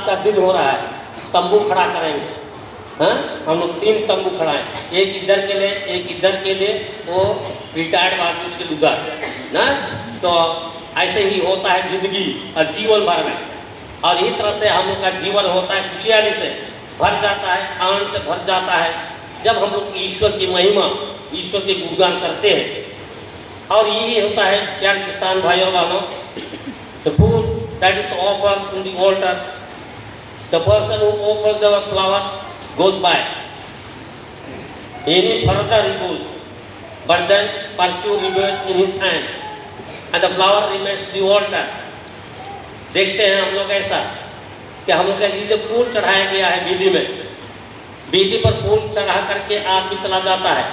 का दिन हो रहा है, तंबू खड़ा करेंगे। हाँ, हम लोग 3 तंबू खड़ा है, एक इधर के लिए, एक इधर के लिए, वो रिटायर्ड आदमी उसके उधर ना। तो ऐसे ही होता है जिंदगी और जीवन भर में, और इसी तरह से हम लोग का जीवन होता है, खुशहाली से भर जाता है, आनंद से भर जाता है जब हम लोग ईश्वर की महिमा, ईश्वर के गुणगान करते हैं। और यही होता है प्यारे क्रिस्तान भाई और बहनों, the food that is offered in the altar, the person who offers the flower goes by. Any further he goes, but then perfume remains in his hand, and the flower remains the altar. देखते हैं हम लोग ऐसा कि हम लोग ऐसी जो फूल चढ़ाया गया है वेदी में, वेदी पर फूल चढ़ा करके आदमी चला जाता है।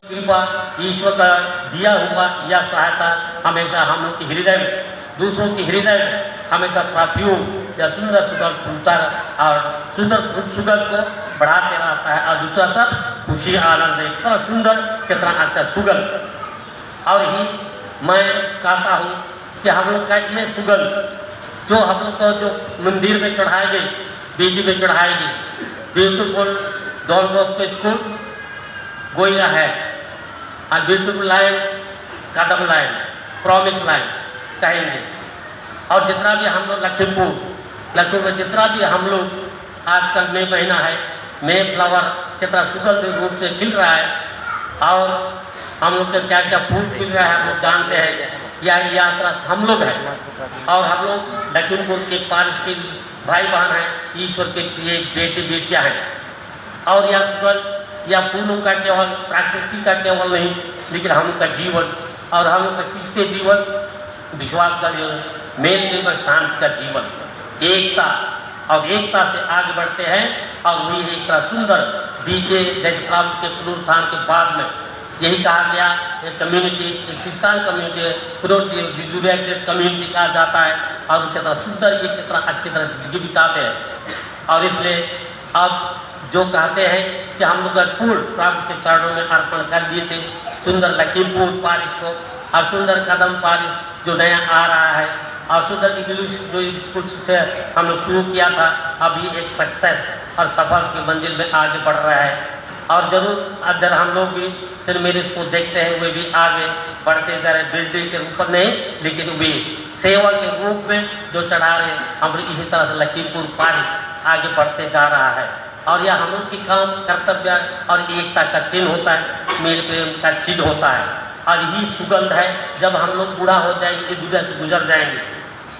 कृपा ईश्वर का दिया हुआ यह सहायता हमेशा हम लोग के हृदय में, दूसरों के हृदय में हमेशा परफ्यूम या सुंदर सुगंध फूलता और सुंदर सुगंध को बढ़ाते रहता है, और दूसरा सब खुशी आनंद है। कितना सुंदर, कितना अच्छा सुगंध। और ही मैं कहता हूँ कि हम लोग का ये सुगंध जो हम लोग को जो मंदिर में चढ़ाएंगे, वेदी में चढ़ाएंगे, ब्यूटीफुल डॉन बॉस्को स्कूल गोया है, और ब्यूटीफुल लाइन, कदम लाइन, प्रॉमिस लाइन कहेंगे। और जितना भी हम लोग लखीमपुर में जितना भी हम लोग आजकल मई महीना है, मई फ्लावर कितना सुगंध रूप से खिल रहा है, और हम लोग के क्या क्या फूल खिल रहा है हम लोग जानते हैं। यह यात्रा हम लोग हैं, और हम लोग लखीमपुर के पारिश के भाई बहन हैं, ईश्वर के प्रिय बेटे बेटियाँ हैं। और यह सुगंध या फूलों का केवल प्रकृति का केवल नहीं, लेकिन हम लोग का जीवन और हम लोग का किसके जीवन, विश्वास का जीवन, मेल प्रेम शांति का जीवन, एकता, और एकता से आगे बढ़ते हैं। और वही एक तरह सुंदर दीजिए, जैसे प्रभु के पुनरुत्थान के बाद में यही कहा गया, एक कम्युनिटी, एक क्रिस्तान कम्युनिटी, रिजुरेटेड कम्युनिटी कहा जाता है, और कितना सुंदर ये कितना अच्छी तरह जिंदगी बिताते हैं। और इसलिए अब जो कहते हैं कि हम लोग फूल प्रभु के चरणों में अर्पण कर दिए थे, सुंदर लखीमपुर पारिश को, और सुंदर कदम पारिश जो नया आ रहा है, और सुंदर इंग्लिश जो स्कूल से हम लोग शुरू किया था, अभी एक सक्सेस और सफल की मंजिल में आगे बढ़ रहा है। और ज़रूर अगर हम लोग भी सिर्फ मेरे इसको देखते हैं, वे भी आगे बढ़ते जा रहे, बिल्डिंग के ऊपर नहीं, लेकिन वे सेवा के रूप में जो चढ़ा रहे, हम इसी तरह से लखीमपुर पारिश आगे बढ़ते जा रहा है। और यह हम लोग की काम कर्तव्य और एकता का चिन्ह होता है, मेल प्रेम का चिन्ह होता है। और यही सुगंध है, जब हम लोग बूढ़ा हो जाएंगे, दुनिया से गुजर जाएंगे,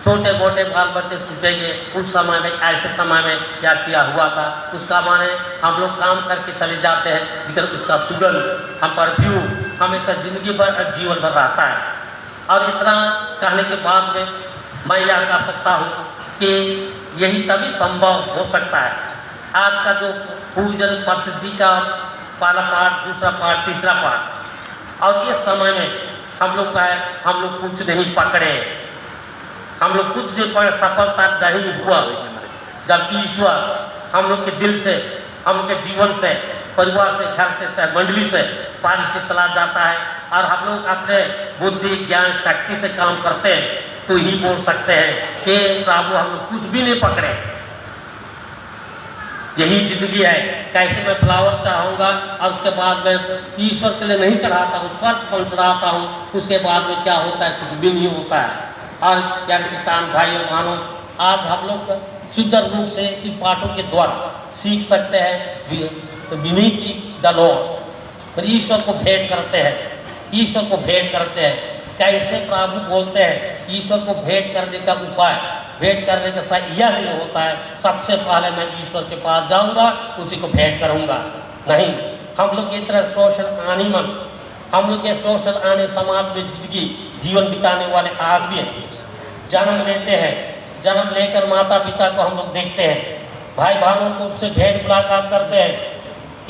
छोटे मोटे बाल बच्चे सोचेंगे उस समय में, ऐसे समय में क्या किया हुआ था, उसका माने हम लोग काम करके चले जाते हैं, लेकिन उसका सुगंध, हम परफ्यूम हमेशा जिंदगी भर जीवन भर रहता है। और इतना कहने के बाद में मैं यह कह सकता हूँ कि यही तभी संभव हो सकता है। आज का जो पूजन पद्धति का पहला पाठ, दूसरा पाठ, तीसरा पाठ, और इस समय में हम लोग का है, हम लोग कुछ नहीं पकड़े, हम लोग कुछ नहीं पकड़े, सफलता नहीं हुआ जब ईश्वर हम लोग के दिल से, हम लोग के जीवन से, परिवार से, घर से, मंडली से, पारिश से चला जाता है। और हम लोग अपने बुद्धि, ज्ञान, शक्ति से काम करते हैं, तो ही बोल सकते हैं कि प्रभु हम लोग कुछ भी नहीं पकड़े। यही जिंदगी है, कैसे मैं फ्लावर चढ़ाऊंगा और उसके बाद में ईश्वर के लिए नहीं चढ़ाता हूँ, स्वर्ग पर चढ़ाता हूँ, उसके बाद में क्या होता है, कुछ भी नहीं होता है। और क्या क्रिस्तान भाई और बहनों, आज हम लोग सुंदर रूप से इन पाठों के द्वारा सीख सकते हैं विनीति द लॉर्ड, ईश्वर को भेंट करते हैं, ईश्वर को भेंट करते हैं। कैसे प्रभु बोलते हैं, ईश्वर को भेंट करने का उपाय, भेंट करने का सही यह नहीं होता है सबसे पहले मैं ईश्वर के पास जाऊंगा, उसी को भेंट करूंगा। नहीं, हम लोग की तरह सोशल एनिमल, हम लोग के सोशल आने समाज में जिंदगी जीवन बिताने वाले आदमी हैं। जन्म लेते हैं, जन्म लेकर माता पिता को हम लोग देखते हैं, भाई बहनों को उससे भेंट मुलाकात करते हैं,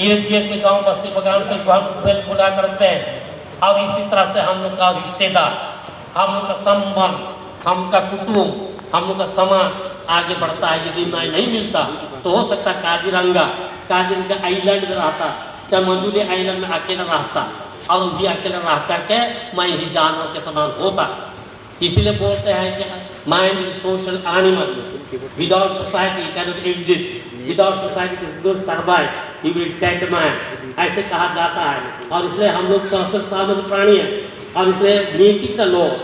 इर्द गिर्द के गाँव बस्ती बगान से भेंट मुलाकात करते हैं। और इसी तरह से हम लोग का रिश्तेदार, हम लोग का संबंध, हम का कुटुंब, हम लोग का समाज आगे बढ़ता है। यदि मैं नहीं मिलता तो हो सकता काजीरंगा आइलैंड में रहता, चाहे मजूली आइलैंड में अकेला रहता, और भी अकेला रह करके मैं ही जानवर के समान होता। इसीलिए बोलते हैं कि mind is social animal. Without society cannot exist. Without society cannot survive. He will dead man. ऐसे कहा जाता है और इसलिए हम लोग social सामाजिक प्राणी हैं और इसलिए meeting the Lord.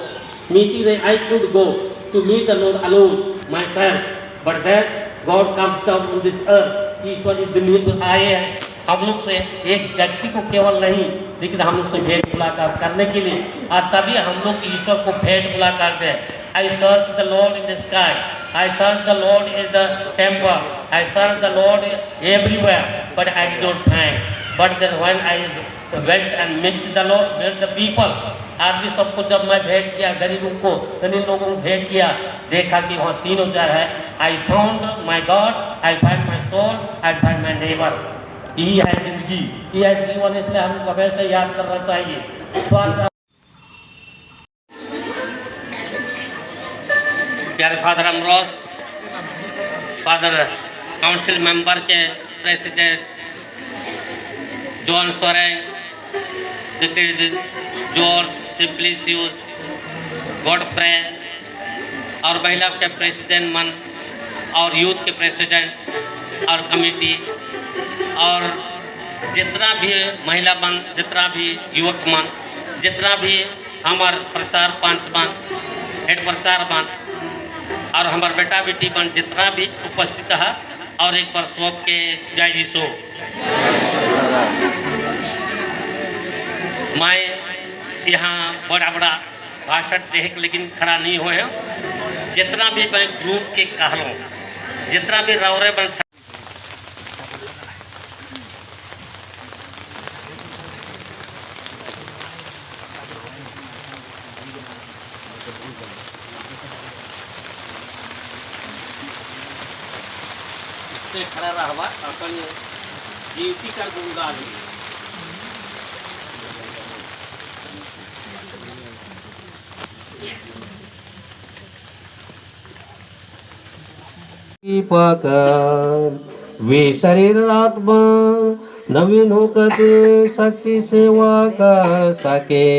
Meeting the I could go to meet the Lord alone myself, but then God comes down on this earth. ईश्वर इस दुनिया में आए हैं हम लोग से एक व्यक्ति को केवल नहीं लेकिन हम लोग से भेंट मुलाकात करने के लिए और तभी हम लोग ईश्वर को भेंट मुलाकात दें. I search the Lord in the sky. I search the Lord in the temple. I search the Lord everywhere, but I did not find. But then when I went and met the Lord, met the people, आदमी सबको जब मैं भेंट किया गरीबों को गरीब लोगों को भेंट किया देखा कि वहाँ 3,000 है. I found my God, I find my soul, I find my neighbor. यही है जिंदगी, यही है जीवन. इसलिए हमको हमेशा याद करना चाहिए. स्वागत प्यारे father Amroz, father council member के president John Soreng, George Simplicius, Godfrey और महिला के प्रेसिडेंट मन और यूथ के प्रेसिडेंट और कमेटी और जितना भी महिला मन, जितना भी युवक मन, जितना भी हमार प्रचार पंच मन, हेड प्रचार मन और हमारे बेटा बेटी बन जितना भी उपस्थित है और एक बार सबके जय यीशु. मैं यहाँ बड़ा बड़ा भाषण देख लेकिन खड़ा नहीं हुए हैं. जितना भी मैं ग्रुप के कहलों जितना भी रौरे बन खड़ा रहा अपन जीवती का गुणगान पाकर वे शरीर आत्मा नवीन होकर सच्ची सेवा कर सके.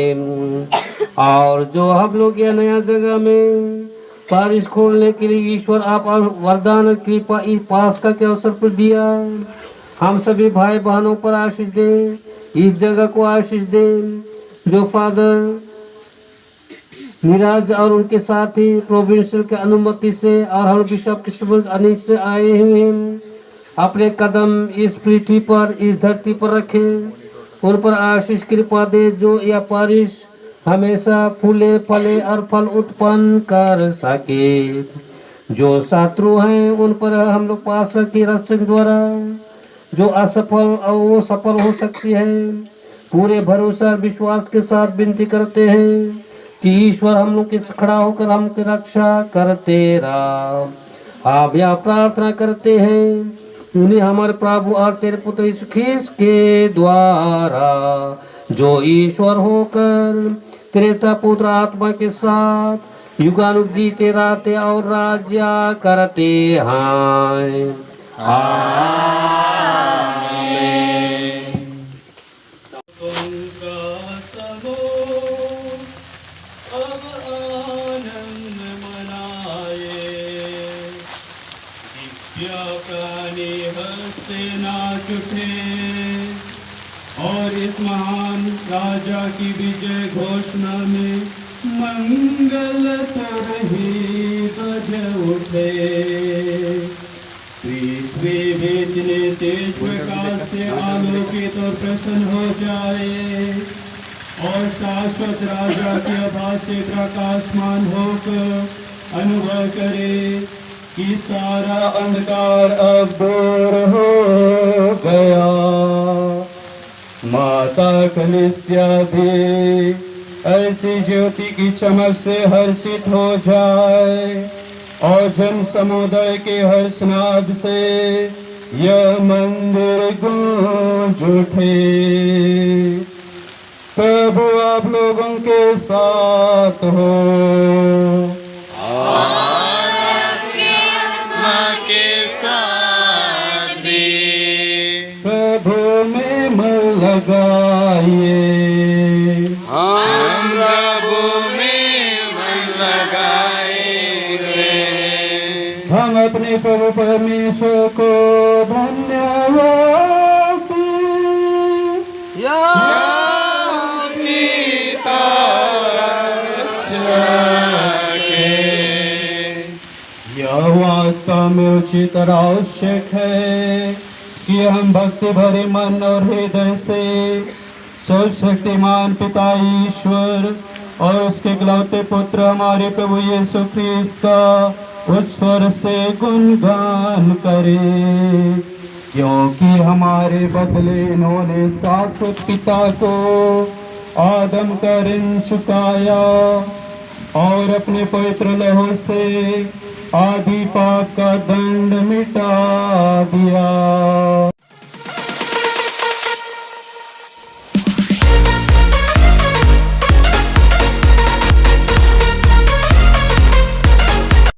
और जो हम लोग ये नया जगह में पारिश खोलने के लिए ईश्वर आप वरदान कृपा पास का के अवसर पर दिया. हम सभी भाई बहनों पर आशीष दें, इस जगह को आशीष दें. जो फादर नीरज और उनके साथी प्रोविंशियल के अनुमति से और हम बिशप किस्मत अनिल से आए हुए हैं, अपने कदम इस पृथ्वी पर इस धरती पर रखें. उन पर आशीष कृपा दे जो यह पारिश हमेशा फूले फले और फल उत्पन्न कर सके. जो शत्रु हैं उन पर हम लोग पास की रक्षक द्वारा जो असफल और वो सफल हो सकती है. पूरे भरोसा और विश्वास के साथ विनती करते हैं कि ईश्वर हम लोग के खड़ा होकर हमकी रक्षा करते रहा. आप यह प्रार्थना करते हैं उन्हें हमारे प्रभु और तेरे पुत्र यीशु ख्रीस्त के द्वारा जो ईश्वर होकर त्रेता पुत्र आत्मा के साथ युगानुग जीते रहते और राज्य करते हैं. आमीन. और इस महान राजा की विजय घोषणा में मंगल तरही बज उठे. पृथ्वी भेजने तेज प्रकाश से आलोकित और प्रसन्न हो जाए और शाश्वत राजा के आभास से प्रकाशमान होकर अनुभव करे कि सारा अंधकार अब दूर हो गया. माता कलीसिया भी ऐसी ज्योति की चमक से हर्षित हो जाए और जन समुदाय के हर्षनाद से यह मंदिर गूंज उठे. प्रभु आप लोगों के साथ हो. के साथ भी प्रभु में मन लगाइए. हम प्रभु में मन लगाए उचित और आवश्यक है कि हम भक्ति भरे मन और हृदय से सर्वशक्तिमान पिता ईश्वर और उसके इकलौते पुत्र हमारे प्रभु यीशु ख्रीस्त का उच्च स्वर से गुणगान करें, क्योंकि हमारे बदले इन्होंने शाश्वत पिता को आदम का ऋण चुकाया और अपने पवित्र लहू से आदि पाप का दंड मिटा दिया।